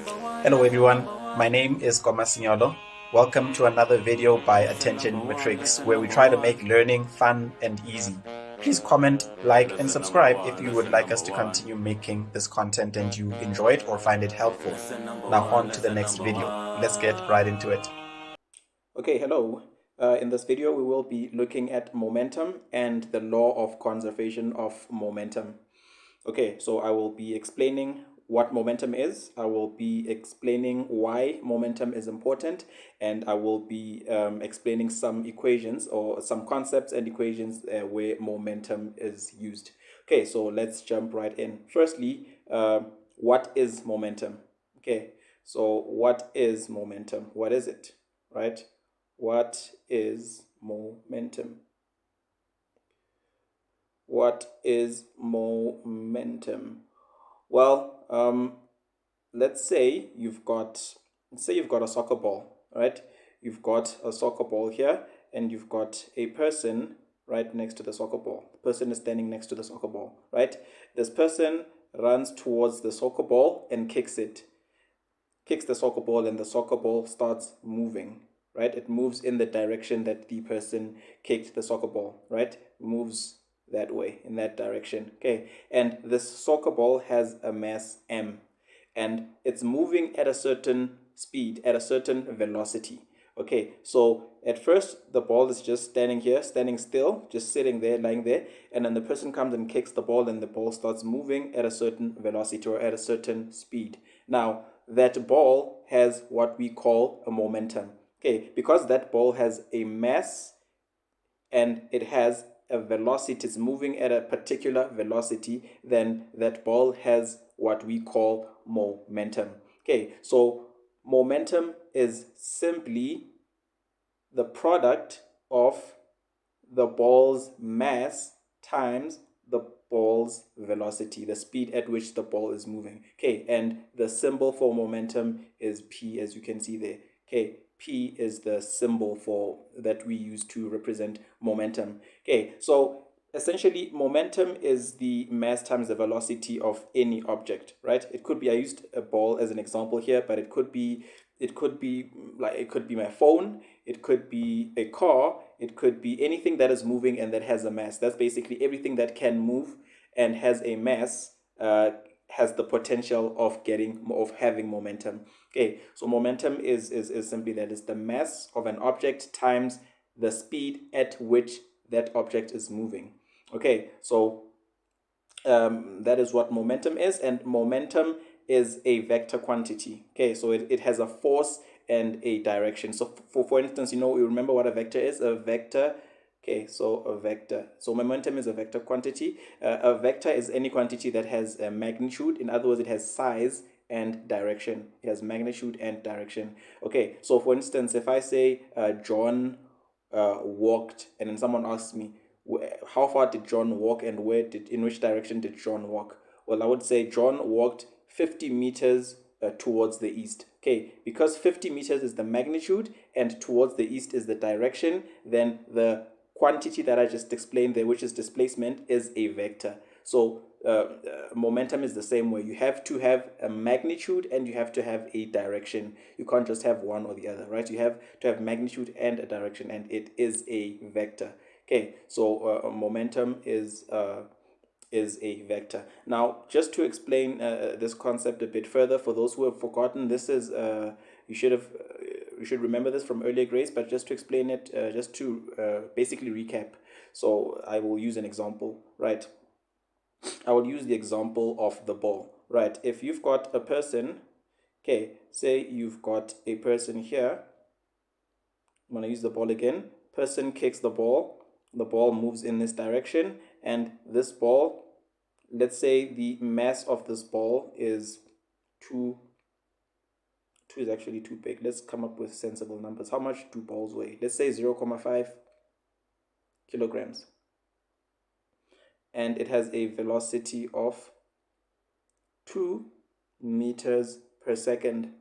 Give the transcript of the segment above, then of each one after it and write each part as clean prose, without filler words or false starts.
Hello everyone, my name is Koma Signolo. Welcome to another video by Attention Matrix, where we try to make learning fun and easy. Please comment, like, and subscribe if you would like us to continue making this content and you enjoy it or find it helpful. Now on to the next video. Let's get right into it. Okay, hello. In this video, we will be looking at momentum and the law of conservation of momentum. Okay, so I will be explaining what momentum is. I will be explaining why momentum is important, and I will be explaining some equations or some concepts and equations where momentum is used. Okay, so let's jump right in. Firstly, what is momentum? Okay, so what is momentum? What is it, right? What is momentum? What is momentum? Well, let's say you've got a soccer ball, right? You've got a soccer ball here, and you've got a person right next to the soccer ball. The person is standing next to the soccer ball, right? This person runs towards the soccer ball and kicks the soccer ball, and the soccer ball starts moving, right? It moves in the direction that the person kicked the soccer ball, right? Moves that way, in that direction. Okay, and this soccer ball has a mass m, and it's moving at a certain speed, at a certain velocity. Okay, so at first the ball is just standing here, standing still, just sitting there, lying there, and then the person comes and kicks the ball, and the ball starts moving at a certain velocity or at a certain speed. Now that ball has what we call a momentum. Okay, because that ball has a mass and it has a velocity, it's moving at a particular velocity, then that ball has what we call momentum. Okay, so momentum is simply the product of the ball's mass times the ball's velocity, the speed at which the ball is moving. Okay, and the symbol for momentum is P, as you can see there. Okay, P is the symbol for that we use to represent momentum. Okay, so essentially momentum is the mass times the velocity of any object, right? It could be, I used a ball as an example here, but it could be my phone, it could be a car, it could be anything that is moving and that has a mass. That's basically everything that can move and has a mass, has the potential of having momentum. Okay, so momentum is simply that, is the mass of an object times the speed at which that object is moving. Okay, so that is what momentum is, and momentum is a vector quantity. Okay, so it has a force and a direction. So for instance, you remember what a vector is? A vector, okay, so a vector. So momentum is a vector quantity. A vector is any quantity that has a magnitude. In other words, it has size and direction. It has magnitude and direction. Okay, so for instance, if I say John walked, and then someone asks me, how far did John walk and in which direction did John walk? Well, I would say John walked 50 meters towards the east. Okay, because 50 meters is the magnitude and towards the east is the direction, then the quantity that I just explained there, which is displacement, is a vector. So momentum is the same way. You have to have a magnitude and you have to have a direction. You can't just have one or the other, right? You have to have magnitude and a direction, and it is a vector. Okay, so momentum is a vector. Now, just to explain this concept a bit further, for those who have forgotten, this is you should remember this from earlier grades, but just to explain it, just to basically recap. So I will use an example, right? I will use the example of the ball, right? If you've got a person, okay, say you've got a person here. I'm going to use the ball again. Person kicks the ball moves in this direction, and this ball, let's say the mass of this ball is 2 is actually too big. Let's come up with sensible numbers. How much do balls weigh? Let's say 0.5 kilograms, and it has a velocity of 2 meters per second.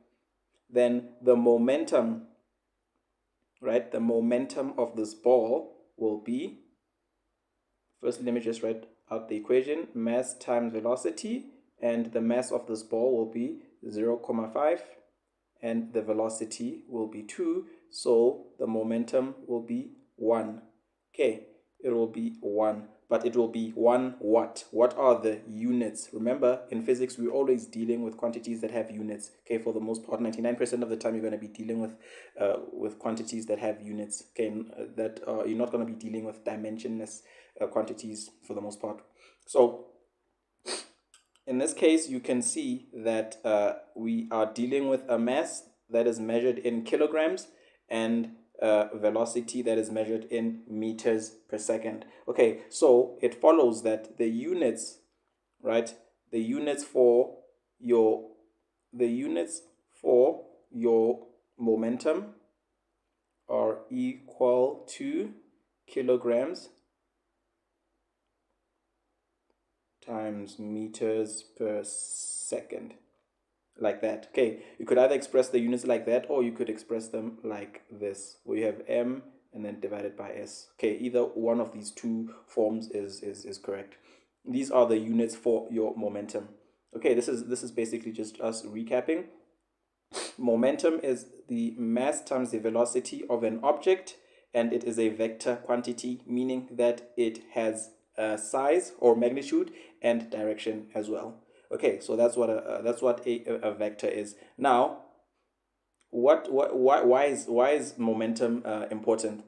Then the momentum, right, the momentum of this ball will be, first let me just write out the equation, mass times velocity, and the mass of this ball will be 0.5, and the velocity will be 2, so the momentum will be 1. Okay, it will be 1, but it will be 1 watt. What are the units? Remember, in physics, we're always dealing with quantities that have units. Okay, for the most part, 99% of the time, you're going to be dealing with quantities that have units. Okay, you're not going to be dealing with dimensionless quantities for the most part. So in this case, you can see that we are dealing with a mass that is measured in kilograms and velocity that is measured in meters per second. Okay, so it follows that the units, right? The units for your momentum are equal to kilograms times meters per second, like that. Okay, you could either express the units like that, or you could express them like this, where you have m and then divided by s. Okay, either one of these two forms is correct. These are the units for your momentum. Okay, this is basically just us recapping. Momentum is the mass times the velocity of an object, and it is a vector quantity, meaning that it has size or magnitude and direction as well. Okay, so that's what a vector is. Now, why is momentum important?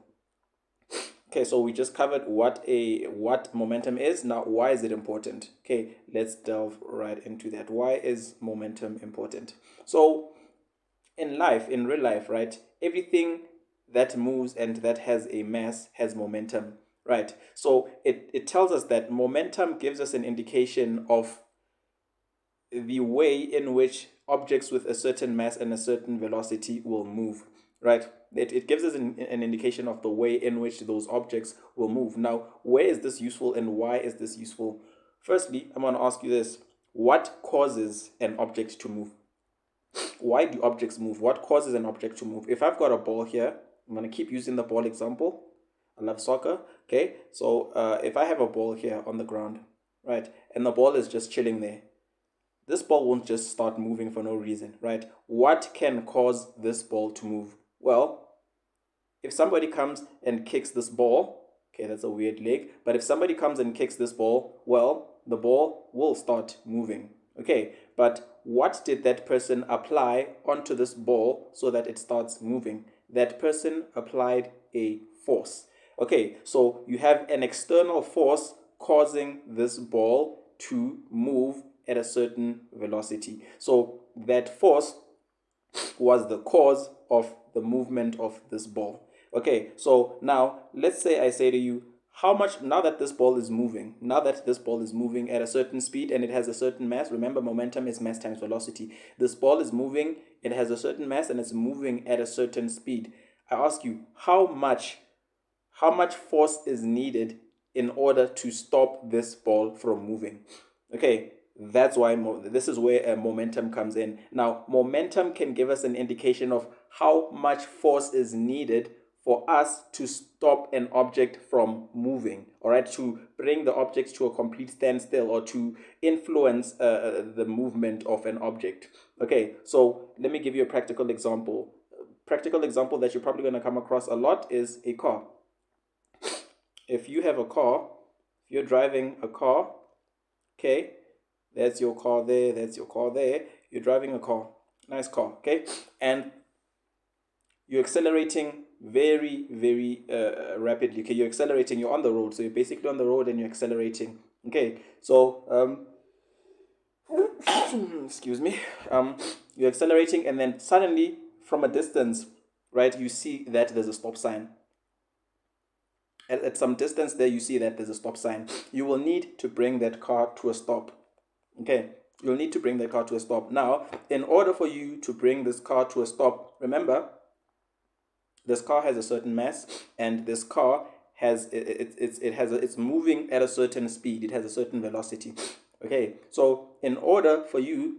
Okay, so we just covered what momentum is. Now, why is it important? Okay, let's delve right into that. Why is momentum important? So, in real life, right, everything that moves and that has a mass has momentum, right? So it tells us that momentum gives us an indication of the way in which objects with a certain mass and a certain velocity will move, right? It gives us an indication of the way in which those objects will move. Now, where is this useful and why is this useful? Firstly, I'm going to ask you this. What causes an object to move? Why do objects move? What causes an object to move? If I've got a ball here, I'm going to keep using the ball example. I love soccer. Okay, so if I have a ball here on the ground, right, and the ball is just chilling there, this ball won't just start moving for no reason, right? What can cause this ball to move? Well, if somebody comes and kicks this ball, okay, that's a weird leg, but if somebody comes and kicks this ball, well, the ball will start moving. Okay, but what did that person apply onto this ball so that it starts moving? That person applied a force. Okay, so you have an external force causing this ball to move at a certain velocity. So that force was the cause of the movement of this ball. Okay, so now let's say I say to you, how much, now that this ball is moving at a certain speed and it has a certain mass, remember momentum is mass times velocity. This ball is moving, it has a certain mass and it's moving at a certain speed. I ask you, how much force is needed in order to stop this ball from moving? Okay, that's why this is where momentum comes in. Now, momentum can give us an indication of how much force is needed for us to stop an object from moving, all right, to bring the object to a complete standstill or to influence the movement of an object. Okay, so let me give you a practical example. Practical example that you're probably going to come across a lot is a car. If you have a car, if you're driving a car, okay, that's your car there, that's your car there, you're driving a car, nice car, okay, and you're accelerating very, very rapidly. Okay, you're accelerating, you're on the road, so you're basically on the road and you're accelerating. Okay, so excuse me, you're accelerating and then suddenly from a distance, right, you see that there's a stop sign. At some distance there, you see that there's a stop sign. You will need to bring that car to a stop. Okay, you'll need to bring that car to a stop. Now, in order for you to bring this car to a stop, remember, this car has a certain mass, and this car has it's moving at a certain speed. It has a certain velocity. Okay, so in order for you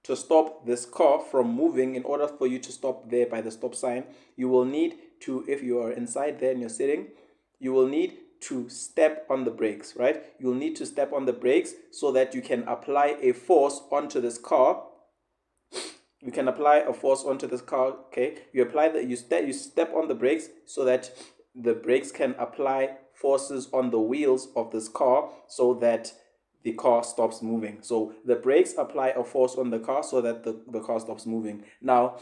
to stop this car from moving, in order for you to stop there by the stop sign, you will need to, if you are inside there and you're sitting, you will need to step on the brakes, right? You'll need to step on the brakes so that you can apply a force onto this car you can apply a force onto this car. Okay, you apply the you step on the brakes so that the brakes can apply forces on the wheels of this car so that the car stops moving. So the brakes apply a force on the car so that the car stops moving. Now,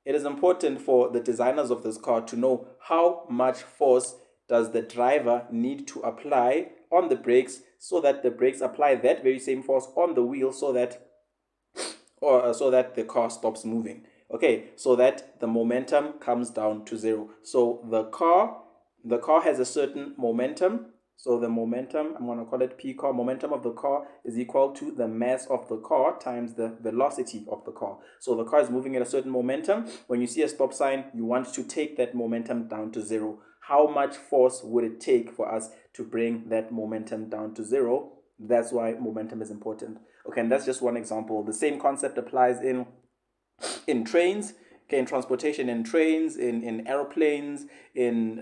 it is important for the designers of this car to know how much force does the driver need to apply on the brakes so that the brakes apply that very same force on the wheel so that so that the car stops moving. Okay, so that the momentum comes down to zero. So the car has a certain momentum. So the momentum, I'm going to call it P car, momentum of the car is equal to the mass of the car times the velocity of the car. So the car is moving at a certain momentum. When you see a stop sign, you want to take that momentum down to zero. How much force would it take for us to bring that momentum down to zero? That's why momentum is important. Okay, and that's just one example. The same concept applies in trains, okay, in transportation, in trains, in airplanes, in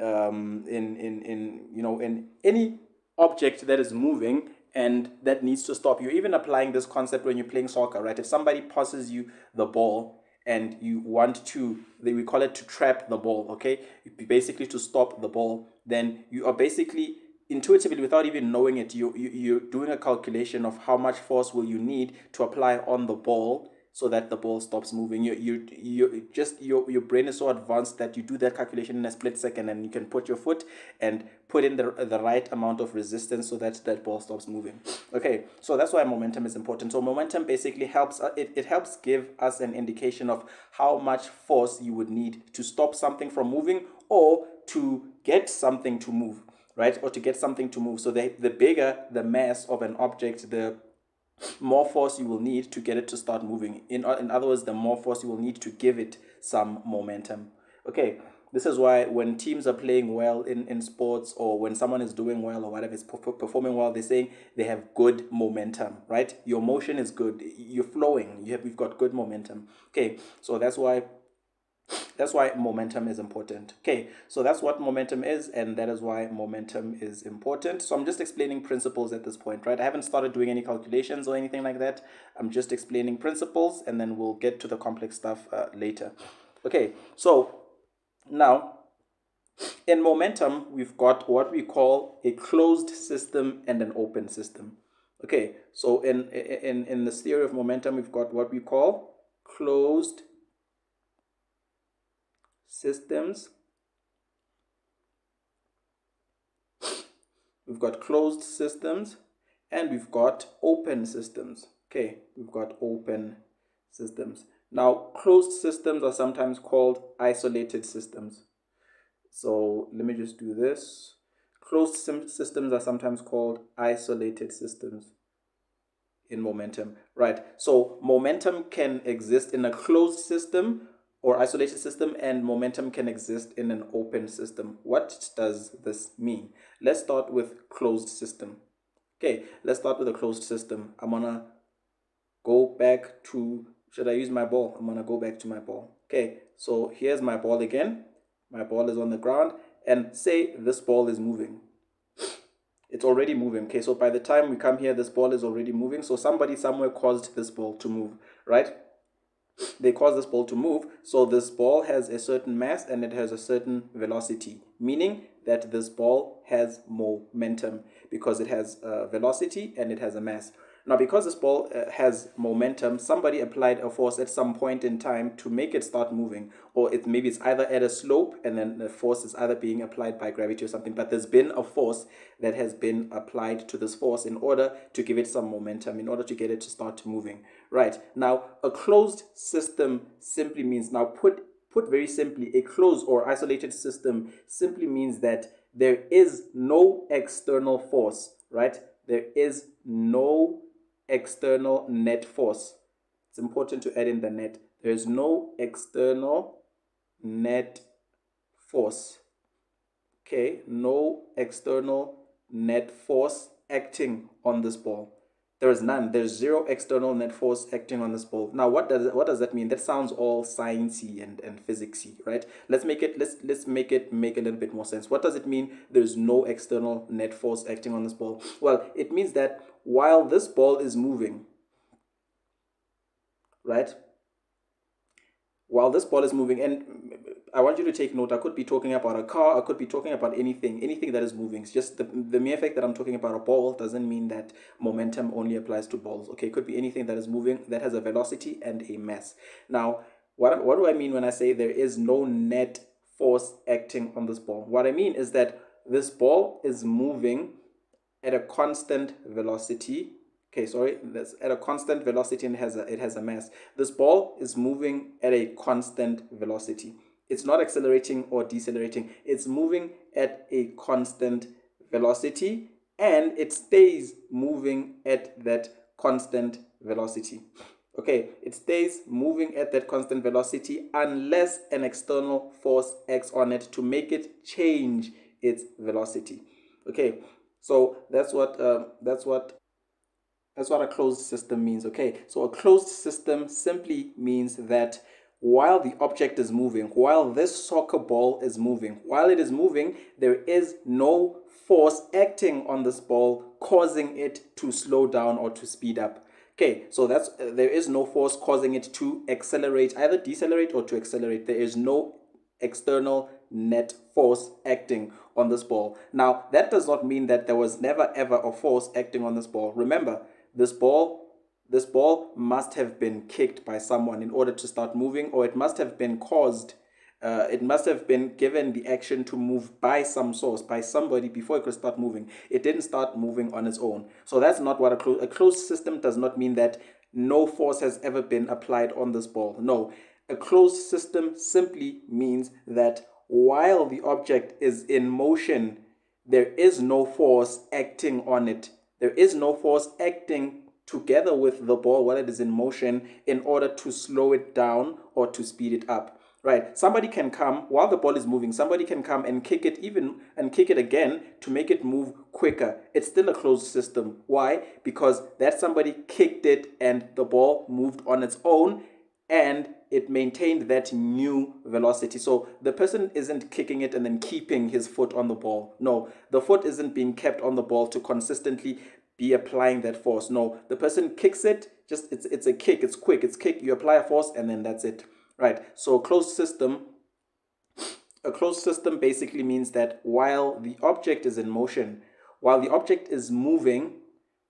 you know, in any object that is moving and that needs to stop. You're even applying this concept when you're playing soccer, right? If somebody passes you the ball and you want to, we call it to trap the ball, okay? Basically to stop the ball, then you are basically intuitively, without even knowing it, you're doing a calculation of how much force will you need to apply on the ball so that the ball stops moving. Your brain is so advanced that you do that calculation in a split second, and you can put your foot and put in the right amount of resistance so that that ball stops moving. Okay, so that's why momentum is important. So momentum basically helps it helps give us an indication of how much force you would need to stop something from moving or to get something to move, right? Or to get something to move. So the bigger the mass of an object, the more force you will need to get it to start moving. In other words, the more force you will need to give it some momentum. Okay, this is why when teams are playing well in sports, or when someone is doing well or whatever is performing well, they're saying they have good momentum, right? Your motion is good, you're flowing, you've got good momentum. Okay, so that's why momentum is important. Okay, so that's what momentum is, and that is why momentum is important. So I'm just explaining principles at this point, right? I haven't started doing any calculations or anything like that. I'm just explaining principles, and then we'll get to the complex stuff later. Okay, so now in momentum, we've got what we call a closed system and an open system. Okay, so in this theory of momentum, we've got what we call closed systems. We've got closed systems and we've got open systems. Okay, we've got open systems. Now, closed systems are sometimes called isolated systems. So let me just do this. Closed systems are sometimes called isolated systems in momentum, right? So momentum can exist in a closed system or isolated system, and momentum can exist in an open system. What does this mean? Let's start with closed system. Okay, let's start with a closed system. I'm gonna go back to, should I use my ball? I'm gonna go back to my ball. Okay, so here's my ball again. My ball is on the ground, and say this ball is moving. It's already moving. Okay, so by the time we come here, this ball is already moving. So somebody somewhere caused this ball to move, right? They caused this ball to move. So this ball has a certain mass and it has a certain velocity, meaning that this ball has momentum because it has a velocity and it has a mass. Now, because this ball has momentum, somebody applied a force at some point in time to make it start moving, or maybe it's either at a slope and then the force is either being applied by gravity or something, but there's been a force that has been applied to this force in order to give it some momentum, in order to get it to start moving. Right, now a closed system simply means, now put very simply, a closed or isolated system simply means that there is no external force, right? There is no external net force. It's important to add in the net. There is no external net force. Okay, no external net force acting on this ball. There is none. There's zero external net force acting on this ball. Now, what does that mean? That sounds all sciencey and physicsy, right? Let's make it make a little bit more sense. What does it mean? There's no external net force acting on this ball. Well, it means that while this ball is moving, right? while this ball is moving. And I want you to take note, I could be talking about a car, I could be talking about anything that is moving. It's just the mere fact that I'm talking about a ball doesn't mean that momentum only applies to balls. Okay, it could be anything that is moving that has a velocity and a mass. Now, what do I mean when I say there is no net force acting on this ball? What I mean is that this ball is moving at a constant velocity. Okay, sorry, that's at a constant velocity and it has a mass. This ball is moving at a constant velocity. It's not accelerating or decelerating. It's moving at a constant velocity, and it stays moving at that constant velocity. Okay, it stays moving at that constant velocity unless an external force acts on it to make it change its velocity. Okay, so that's what a closed system means. Okay, so a closed system simply means that while the object is moving, while this soccer ball is moving, while it is moving, there is no force acting on this ball causing it to slow down or to speed up. Okay, so that's there is no force causing it to accelerate, either decelerate or to accelerate. There is no external net force acting on this ball. Now, that does not mean that there was never ever a force acting on this ball. Remember, this ball must have been kicked by someone in order to start moving, or it must have been caused. It must have been given the action to move by some source, by somebody, before it could start moving. It didn't start moving on its own. So that's not what a closed system does not mean that no force has ever been applied on this ball. No, a closed system simply means that while the object is in motion, there is no force acting on it. There is no force acting together with the ball while it is in motion in order to slow it down or to speed it up. Right? Somebody can come while the ball is moving, somebody can come and kick it again to make it move quicker. It's still a closed system. Why? Because that somebody kicked it and the ball moved on its own, and it maintained that new velocity. So the person isn't kicking it and then keeping his foot on the ball. No, the foot isn't being kept on the ball to consistently be applying that force. No, the person kicks it, just it's a kick, it's quick, it's kick, you apply a force and then that's it. Right? So a closed system basically means that while the object is in motion, while the object is moving,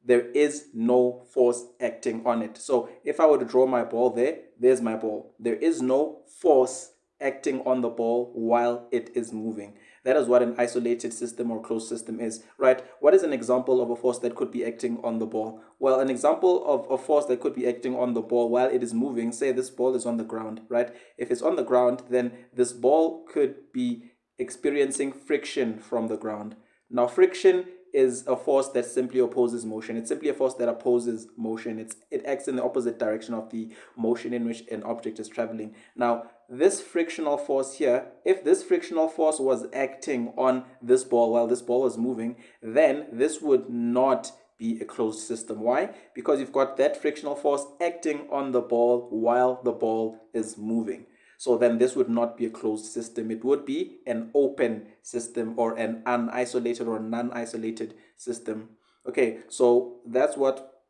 there is no force acting on it. So if I were to draw my ball there, there's my ball. There is no force acting on the ball while it is moving. That is what an isolated system or closed system is, right? What is an example of a force that could be acting on the ball? Well, an example of a force that could be acting on the ball while it is moving, say this ball is on the ground, right? If it's on the ground, then this ball could be experiencing friction from the ground. Now, friction is a force that simply opposes motion. It's simply a force that opposes motion. It acts in the opposite direction of the motion in which an object is traveling. Now, this frictional force here, if this frictional force was acting on this ball while this ball was moving, then this would not be a closed system. Why? Because you've got that frictional force acting on the ball while the ball is moving. So then this would not be a closed system. It would be an open system or an unisolated or non-isolated system. Okay, so that's what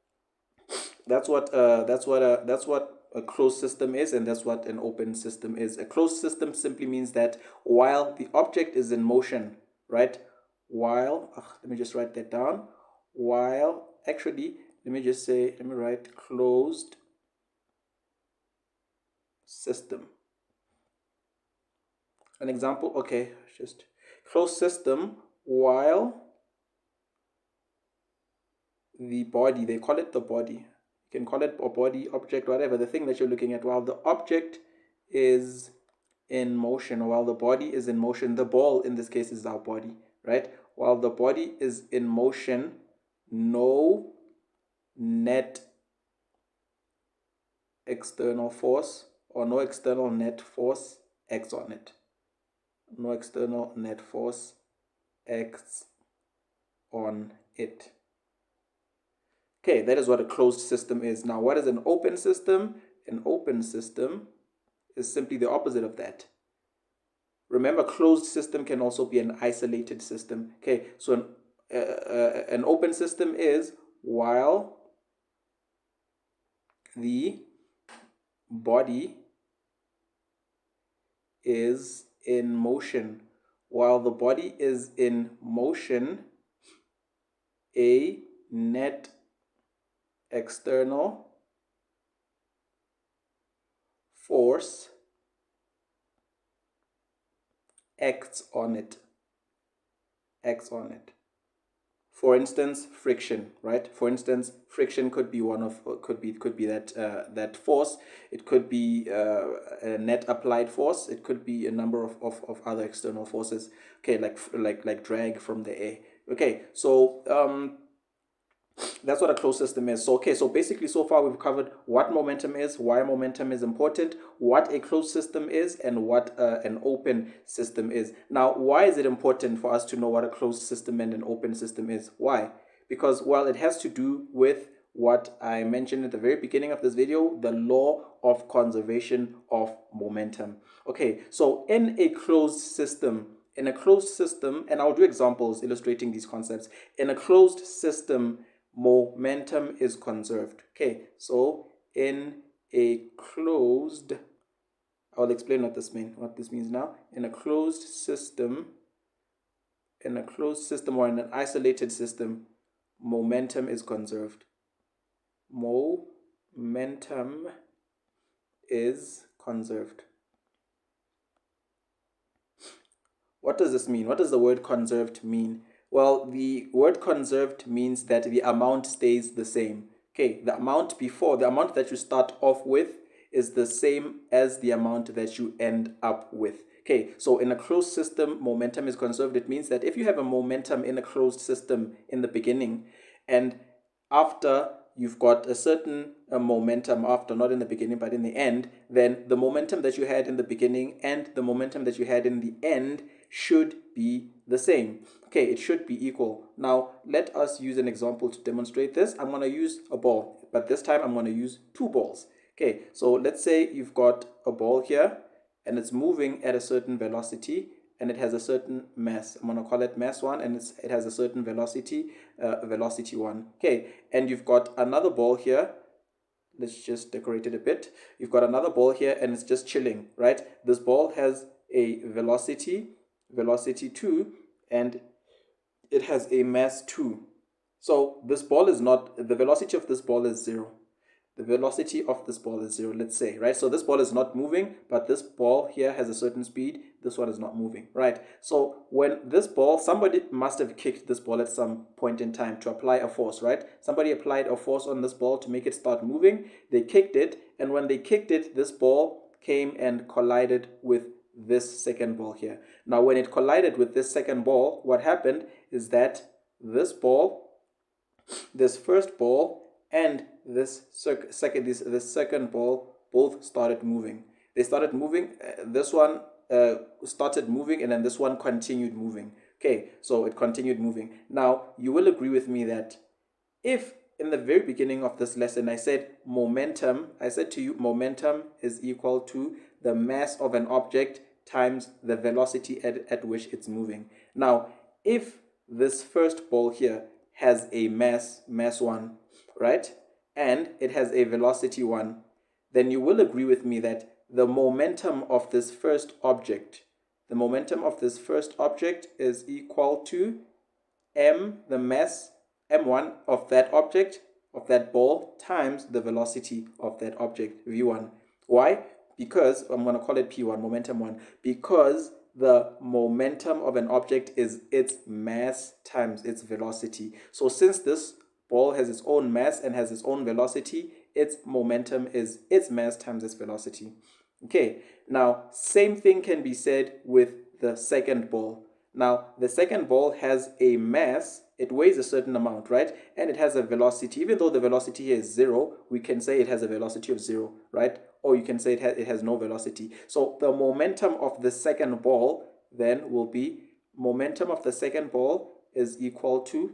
a closed system is, and that's what an open system is. A closed system simply means that while the object is in motion, right? Let me just write that down. Let me write closed system. An example, okay, just closed system while the body, they call it the body. You can call it a body, object, whatever, the thing that you're looking at. While the object is in motion, or while the body is in motion, the ball in this case is our body, right? While the body is in motion, no net external force or no external net force acts on it. No external net force acts on it. Okay, that is what a closed system is. Now, what is an open system? An open system is simply the opposite of that. Remember, closed system can also be an isolated system. Okay, so an open system is while the body is in motion. While the body is in motion, a net external force acts on it. For instance, friction, right? For instance, friction could be one of could be that that force. It could be a net applied force. It could be a number of other external forces. Okay, like drag from the air. Okay, so that's what a closed system is. So, okay, so basically so far we've covered what momentum is, why momentum is important, what a closed system is, and what an open system is. Now, why is it important for us to know what a closed system and an open system is? Why? Because, well, it has to do with what I mentioned at the very beginning of this video, the law of conservation of momentum. Okay, so in a closed system, and I'll do examples illustrating these concepts. In a closed system, momentum is conserved. Okay, so in a closed, I'll explain what this means now. In a closed system, or in an isolated system, momentum is conserved. Momentum is conserved. What does this mean? What does the word conserved mean? Well, the word conserved means that the amount stays the same. Okay, the amount that you start off with is the same as the amount that you end up with. Okay, so in a closed system, momentum is conserved. It means that if you have a momentum in a closed system in the beginning, and after you've got a certain momentum after, not in the beginning, but in the end, then the momentum that you had in the beginning and the momentum that you had in the end should be the same. Okay, it should be equal. Now, let us use an example to demonstrate this. I'm going to use a ball, but this time I'm going to use two balls. Okay, so let's say you've got a ball here and it's moving at a certain velocity and it has a certain mass. I'm going to call it mass 1, and it has a certain velocity, velocity 1. Okay, and you've got another ball here. Let's just decorate it a bit. You've got another ball here and it's just chilling, right? This ball has a velocity 2, and it has a mass 2. So this ball is not, the velocity of this ball is 0. The velocity of this ball is 0, let's say, right? So this ball is not moving, but this ball here has a certain speed. This one is not moving, right? So when this ball, somebody must have kicked this ball at some point in time to apply a force, right? Somebody applied a force on this ball to make it start moving. They kicked it, and when they kicked it, this ball came and collided with this second ball here. Now, when it collided with this second ball, what happened is that this first ball and this second ball both started moving. They started moving. This one started moving, and then this one continued moving. Okay, so it continued moving. Now, you will agree with me that if in the very beginning of this lesson I said to you momentum is equal to the mass of an object times the velocity at which it's moving. Now, if this first ball here has a mass 1, right, and it has a velocity 1, then you will agree with me that the momentum of this first object is equal to the mass m1 of that object, of that ball, times the velocity of that object, v1. Why? Because I'm going to call it p1, momentum 1, because the momentum of an object is its mass times its velocity. So since this ball has its own mass and has its own velocity, its momentum is its mass times its velocity. Okay, now same thing can be said with the second ball. Now, the second ball has a mass, it weighs a certain amount, right? And it has a velocity. Even though the velocity here is 0, we can say it has a velocity of 0, right? Or you can say it has no velocity. So the momentum of the second ball then will be, momentum of the second ball is equal to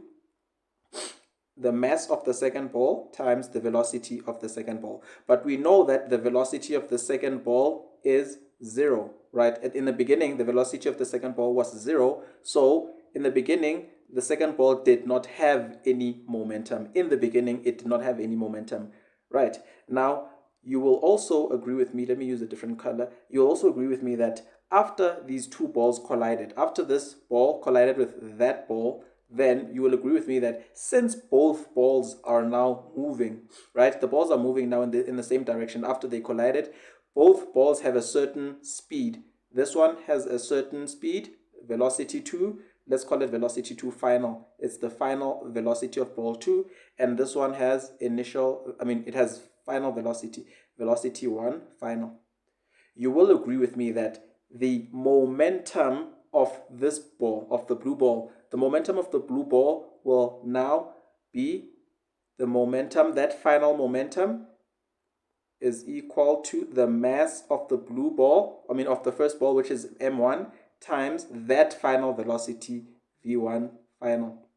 the mass of the second ball times the velocity of the second ball. But we know that the velocity of the second ball is 0, right? In the beginning, the velocity of the second ball was 0. So in the beginning, the second ball did not have any momentum. In the beginning, it did not have any momentum, right? Now, you will also agree with me, let me use a different color, you'll also agree with me that after these two balls collided, after this ball collided with that ball, then you will agree with me that since both balls are now moving, right, the balls are moving now in the same direction after they collided, both balls have a certain speed. This one has a certain speed, velocity 2, let's call it velocity 2 final. It's the final velocity of ball 2, and this one has it has final velocity, velocity 1 final. You will agree with me that the momentum of this ball, of the blue ball, the momentum of the blue ball will now be the momentum, that final momentum is equal to the mass of the blue ball, of the first ball, which is m1, times that final velocity, v1 final.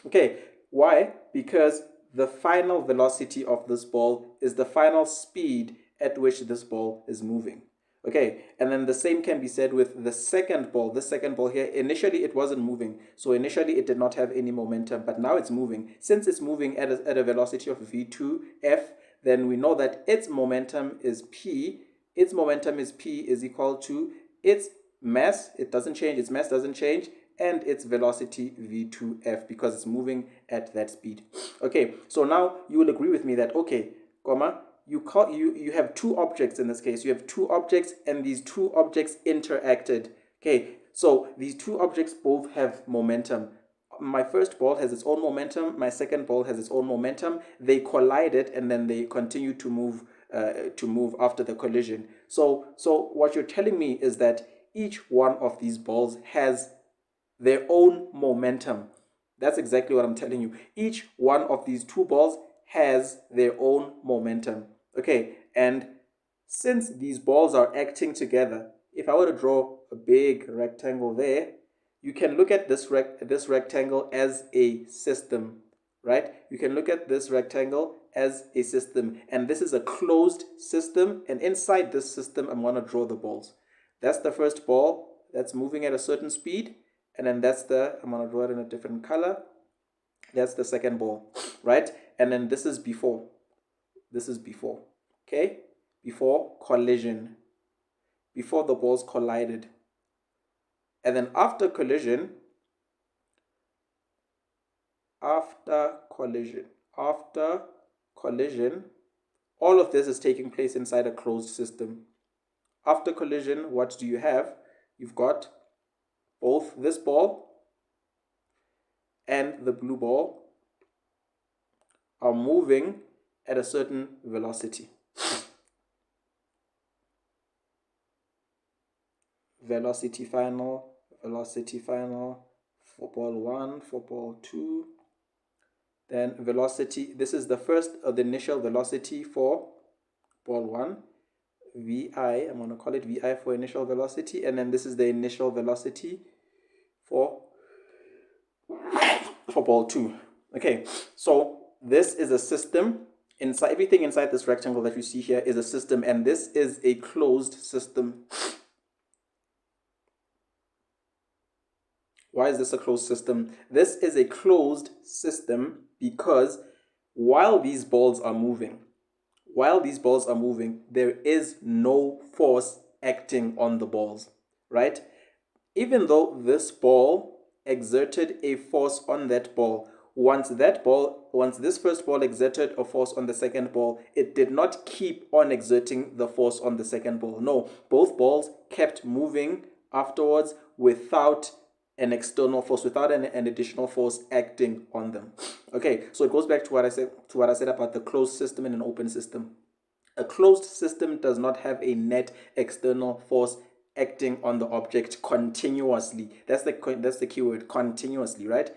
Okay, why? Because the final velocity of this ball is the final speed at which this ball is moving. Okay, and then the same can be said with the second ball. This second ball here, initially it wasn't moving. So initially it did not have any momentum, but now it's moving. Since it's moving at a velocity of v2f, then we know that its momentum is p. Its momentum is p is equal to its mass, it doesn't change, its mass doesn't change, and its velocity v2f, because it's moving at that speed. Okay, so now you will agree with me that, okay, you have two objects in this case. You have two objects, and these two objects interacted. Okay, so these two objects both have momentum. My first ball has its own momentum. My second ball has its own momentum. They collided, and then they continue to move after the collision. So what you're telling me is that each one of these balls has their own momentum. That's exactly what I'm telling you. Each one of these two balls has their own momentum. Okay, and since these balls are acting together, if I were to draw a big rectangle there, you can look at this rectangle as a system, right? You can look at this rectangle as a system, and this is a closed system, and inside this system, I'm going to draw the balls. That's the first ball that's moving at a certain speed, and then I'm going to draw it in a different color. That's the second ball, right? And then this is before. Okay? Before collision. Before the balls collided. And then after collision, all of this is taking place inside a closed system. After collision, what do you have? You've got both this ball and the blue ball are moving at a certain velocity. Velocity final for ball 1, for ball 2. Then velocity, this is the first of the initial velocity for ball 1. VI, I'm going to call it VI for initial velocity. And then this is the initial velocity for ball 2. Okay, so this is a system. Everything inside this rectangle that you see here is a system, and this is a closed system. Why is this a closed system? This is a closed system because while these balls are moving, there is no force acting on the balls, right? Even though this ball exerted a force on that ball, once this first ball exerted a force on the second ball, it did not keep on exerting the force on the second ball. No, both balls kept moving afterwards without an external force, without an additional force acting on them. Okay, so it goes back to what I said about the closed system and an open system. A closed system does not have a net external force acting on the object continuously. That's the key word, continuously, right?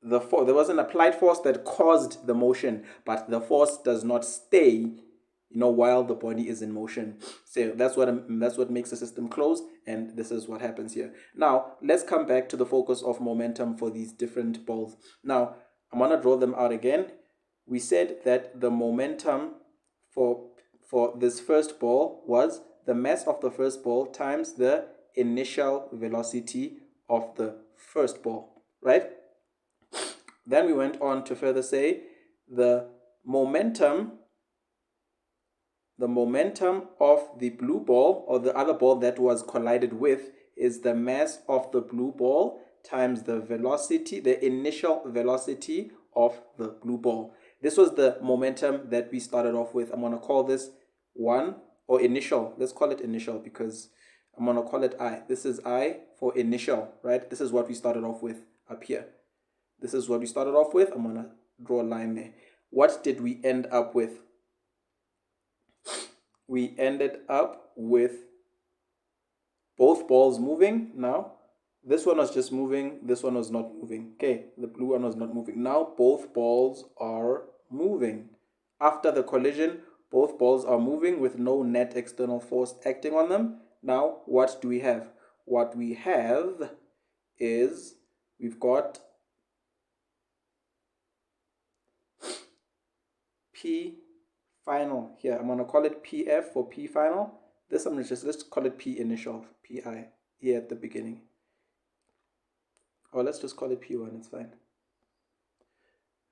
There was an applied force that caused the motion, but the force does not stay while the body is in motion. So that's what makes the system closed, and this is what happens here. Now let's come back to the focus of momentum for these different balls. Now I'm going to draw them out again. We said that the momentum for this first ball was the mass of the first ball times the initial velocity of the first ball, right? Then we went on to further say the momentum the momentum of the blue ball, or the other ball that was collided with, is the mass of the blue ball times the velocity, the initial velocity of the blue ball. This was the momentum that we started off with. I'm going to call this 1, or initial. Let's call it initial because I'm going to call it I. This is I for initial, right? This is what we started off with up here. This is what we started off with. I'm going to draw a line there. What did we end up with? We ended up with both balls moving. Now, this one was just moving. This one was not moving. Okay, the blue one was not moving. Now, both balls are moving. After the collision, both balls are moving with no net external force acting on them. Now, what do we have? What we have is we've got P final here. I'm going to call it PF for P final. This I'm going to let's call it P initial, PI here at the beginning. Or let's just call it P1, it's fine.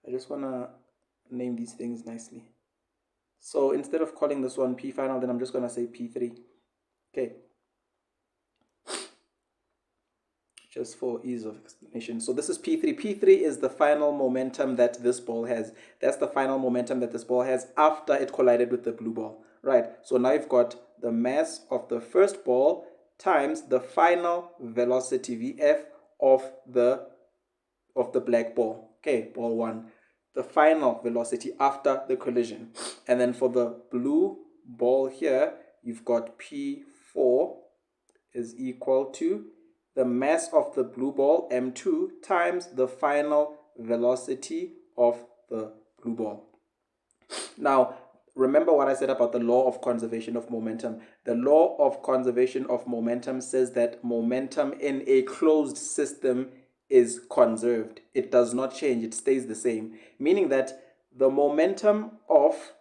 I just want to name these things nicely. So instead of calling this one P final, then I'm just going to say P3. Okay. Just for ease of explanation. So this is P3. P3 is the final momentum that this ball has. That's the final momentum that this ball has after it collided with the blue ball. Right. So now you've got the mass of the first ball times the final velocity VF of the black ball. Okay, ball 1. The final velocity after the collision. And then for the blue ball here, you've got P4 is equal to the mass of the blue ball, M2, times the final velocity of the blue ball. Now, remember what I said about the law of conservation of momentum. The law of conservation of momentum says that momentum in a closed system is conserved. It does not change. It stays the same. Meaning that the momentum of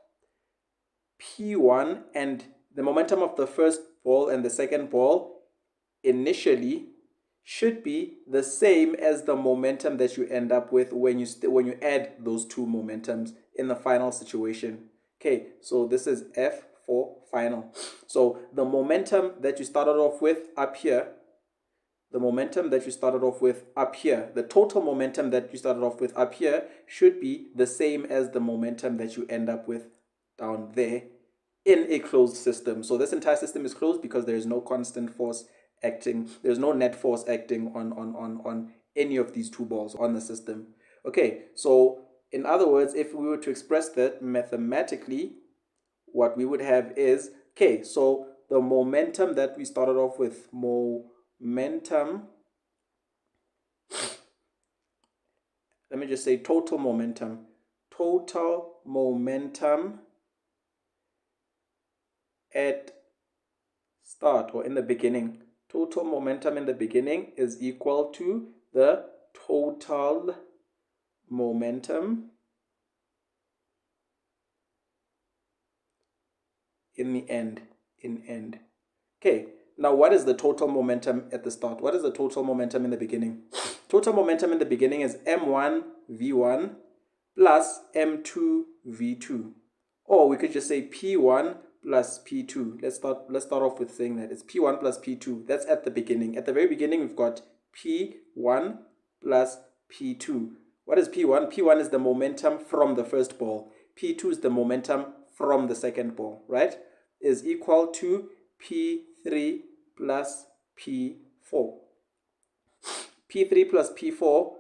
P1 and the momentum of the first ball and the second ball initially should be the same as the momentum that you end up with when you add those two momentums in the final situation. Okay, so this is F for final. So the momentum that you started off with up here, the total momentum that you started off with up here should be the same as the momentum that you end up with down there in a closed system. So this entire system is closed because there is no constant force acting, there's no net force acting on any of these two balls on the system. Okay, so in other words, if we were to express that mathematically, what we would have is, okay, so the momentum that we started off with, momentum, let me just say total momentum at start or in the beginning. Total momentum in the beginning is equal to the total momentum in the end. Okay, now what is the total momentum at the start? What is the total momentum in the beginning? Total momentum in the beginning is M1 V1 plus M2 V2. Or we could just say P1 plus P2. Let's start off with saying that it's P1 plus P2. That's at the beginning. At the very beginning, we've got P1 plus P2. What is P1? P1 is the momentum from the first ball. P2 is the momentum from the second ball, right? Is equal to P3 plus P4. P3 plus P4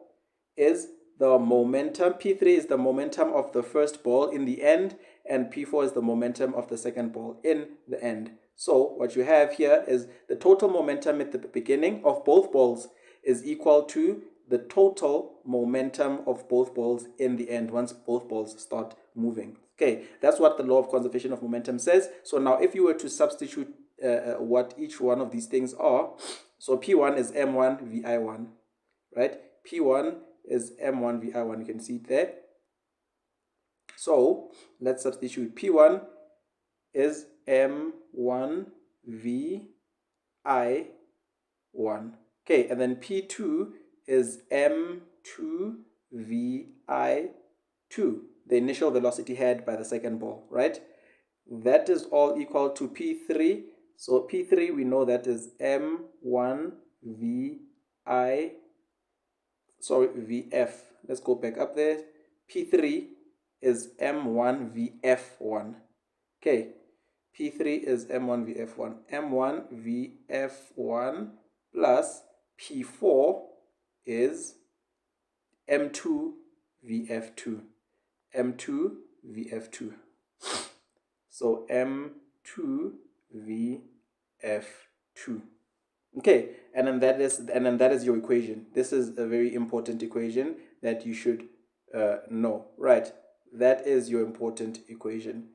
is the momentum. P3 is the momentum of the first ball in the end, and P4 is the momentum of the second ball in the end. So what you have here is the total momentum at the beginning of both balls is equal to the total momentum of both balls in the end once both balls start moving. Okay, that's what the law of conservation of momentum says. So now if you were to substitute what each one of these things are, so P1 is M1 VI1, right? P1 is M1 VI1, you can see it there. So let's substitute. P1 is M1 VI1. Okay, and then P2 is M2 VI2, the initial velocity had by the second ball, right? that is all equal to P3. So P3, we know that is M1 VF. Let's go back up there. P3 is M1 VF1. Okay, P3 is M1 VF1. M1 VF1 plus P4 is M2 VF2. M2 VF2. So M2 VF2. Okay, and then that is your equation. This is a very important equation that you should know, right? That is your important equation.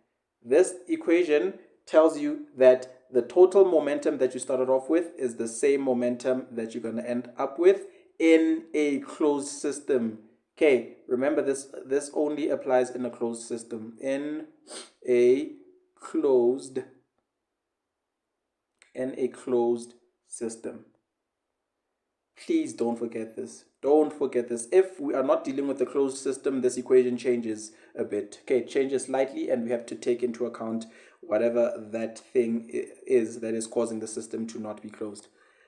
This equation tells you that the total momentum that you started off with is the same momentum that you're going to end up with in a closed system. Okay, remember this only applies in a closed system. In a closed system. Please don't forget this. Don't forget this. If we are not dealing with a closed system, this equation changes a bit. Okay, it changes slightly, and we have to take into account whatever that thing is that is causing the system to not be closed.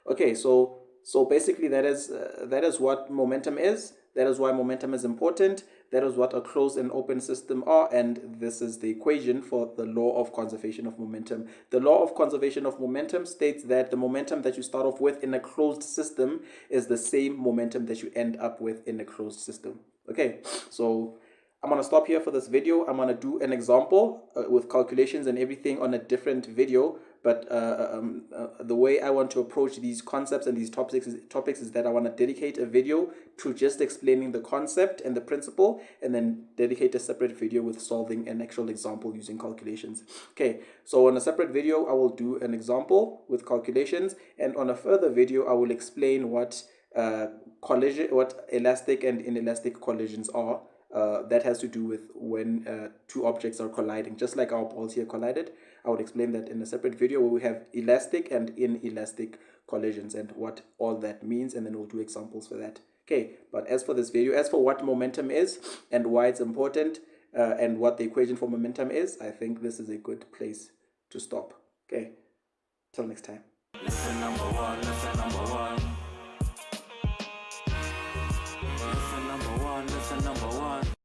Okay, so basically that is what momentum is. That is why momentum is important. That is what a closed and open system are, and this is the equation for the law of conservation of momentum. The law of conservation of momentum states that the momentum that you start off with in a closed system is the same momentum that you end up with in a closed system. Okay, so I'm going to stop here for this video. I'm going to do an example with calculations and everything on a different video. But the way I want to approach these concepts and these topics is that I want to dedicate a video to just explaining the concept and the principle, and then dedicate a separate video with solving an actual example using calculations. Okay, so on a separate video, I will do an example with calculations, and on a further video, I will explain what elastic and inelastic collisions are. That has to do with when two objects are colliding, just like our balls here collided. I would explain that in a separate video where we have elastic and inelastic collisions and what all that means, and then we'll do examples for that. Okay, but as for this video, as for what momentum is and why it's important and what the equation for momentum is, I think this is a good place to stop. Okay, till next time. Lesson number one, lesson number one. Lesson number one, lesson number one.